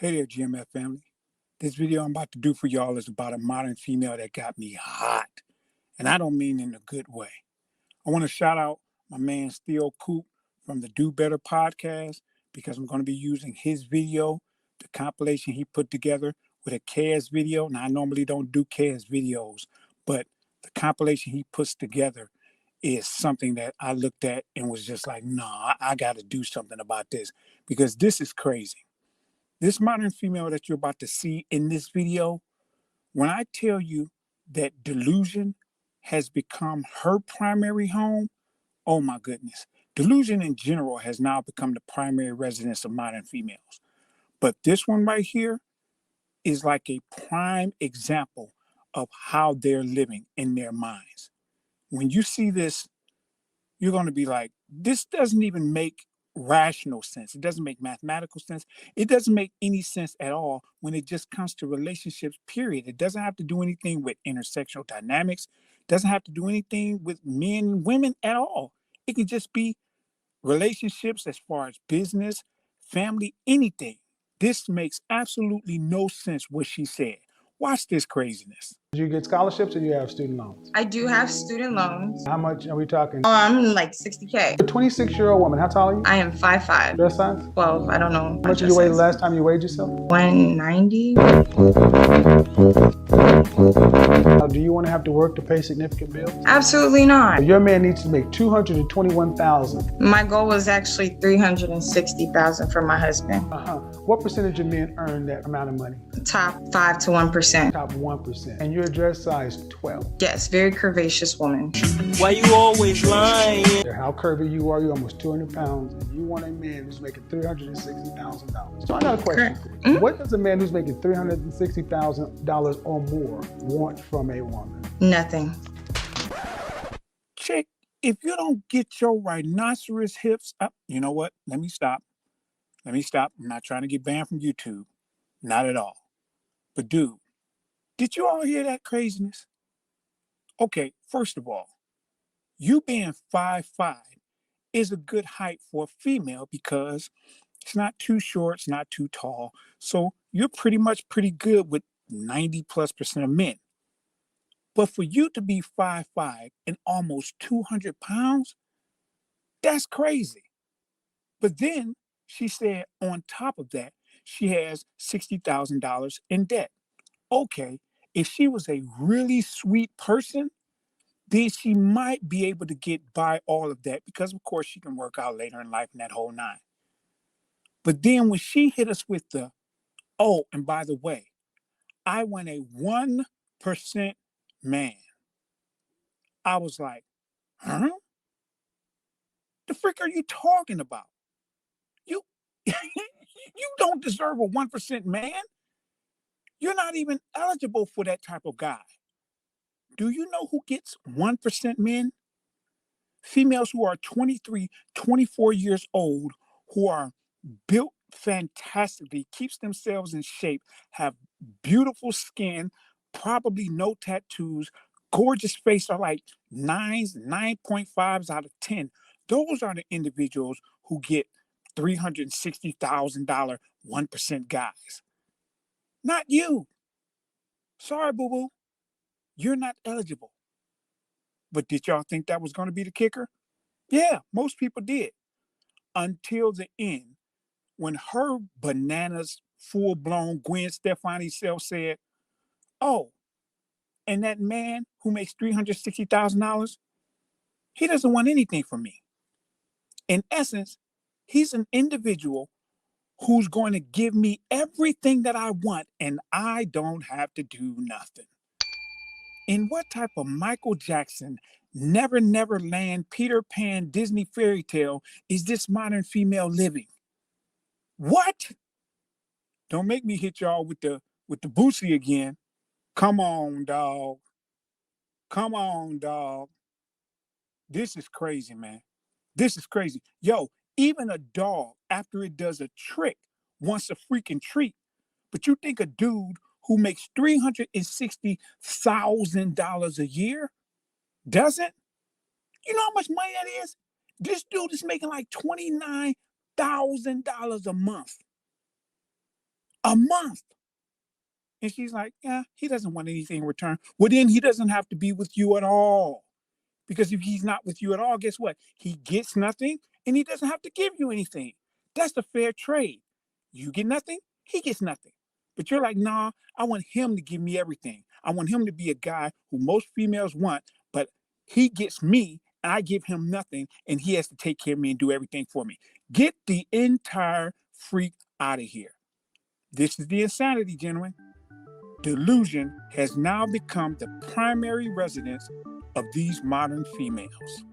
Hey there, GMF family. This video I'm about to do for y'all is about a modern female that got me hot. And I don't mean in a good way. I want to shout out my man Theo Coop from the Do Better podcast because I'm going to be using his video, the compilation he put together with a KS video. Now, I normally don't do KS videos, but the compilation he puts together is something that I looked at and was just like, nah, I got to do something about this because this is crazy. This modern female that you're about to see in this video, when I tell you that delusion has become her primary home, oh my goodness. Delusion in general has now become the primary residence of modern females. But this one right here is like a prime example of how they're living in their minds. When you see this, you're going to be like, this doesn't even make rational sense. It doesn't make mathematical sense. It doesn't make any sense at all when it just comes to relationships, period. It doesn't have to do anything with intersectional dynamics. It doesn't have to do anything with men and women at all. It can just be relationships as far as business, family, anything. This makes absolutely no sense what she said. Watch this craziness. Do you get scholarships or do you have student loans? I do have student loans. How much are we talking? I'm like 60K. A 26-year-old woman, how tall are you? I am 5'5". Dress size? Well, I don't know. How much did you weigh the last time you weighed yourself? 190. Do you want to have to work to pay significant bills? Absolutely not. Your man needs to make $221,000. My goal was actually $360,000 for my husband. What percentage of men earn that amount of money? Top 5 to 1%. Top 1%. And you're dress size 12. Yes, very curvaceous woman. Why you always lying? How curvy you are, you're almost 200 pounds, and you want a man who's making $360,000. So I got a question for you. Mm-hmm. What does a man who's making $360,000 or more want from a woman? Nothing. Chick, if you don't get your rhinoceros hips up, you know what? Let me stop. I'm not trying to get banned from YouTube. Not at all. But dude, did you all hear that craziness? Okay, first of all, you being 5'5" is a good height for a female because it's not too short, it's not too tall. So you're pretty good with 90+% of men. But for you to be 5'5" and almost 200 pounds, that's crazy. But then she said on top of that, she has $60,000 in debt. Okay, if she was a really sweet person, then she might be able to get by all of that because, of course, she can work out later in life and that whole nine. But then when she hit us with the, oh, and by the way, I want a 1% man. I was like, huh? The frick are you talking about? You, you don't deserve a 1% man. You're not even eligible for that type of guy. Do you know who gets 1% men? Females who are 23, 24 years old, who are built fantastically, keeps themselves in shape, have beautiful skin, probably no tattoos, gorgeous face, are like 9s, 9.5s out of 10. Those are the individuals who get $360,000 1% guys. Not you. Sorry, boo-boo. You're not eligible. But did y'all think that was going to be the kicker? Yeah, most people did. Until the end, when her bananas, full-blown Gwen Stefani self said, oh, and that man who makes $360,000, he doesn't want anything from me. In essence, he's an individual who's going to give me everything that I want, and I don't have to do nothing. In what type of Michael Jackson, Never Never Land, Peter Pan, Disney fairy tale is this modern female living? What? Don't make me hit y'all with the Boosie again. Come on, dog. Come on, dog. This is crazy, man. This is crazy. Yo, even a dog, after it does a trick, wants a freaking treat. But you think a dude who makes $360,000 a year doesn't? You know how much money that is? This dude is making like $29,000 a month. A month. And she's like, yeah, he doesn't want anything in return. Well, then he doesn't have to be with you at all. Because if he's not with you at all, guess what? He gets nothing and he doesn't have to give you anything. That's the fair trade. You get nothing, he gets nothing. But you're like, nah, I want him to give me everything. I want him to be a guy who most females want, but he gets me and I give him nothing and he has to take care of me and do everything for me. Get the entire freak out of here. This is the insanity, gentlemen. Delusion has now become the primary residence of these modern females.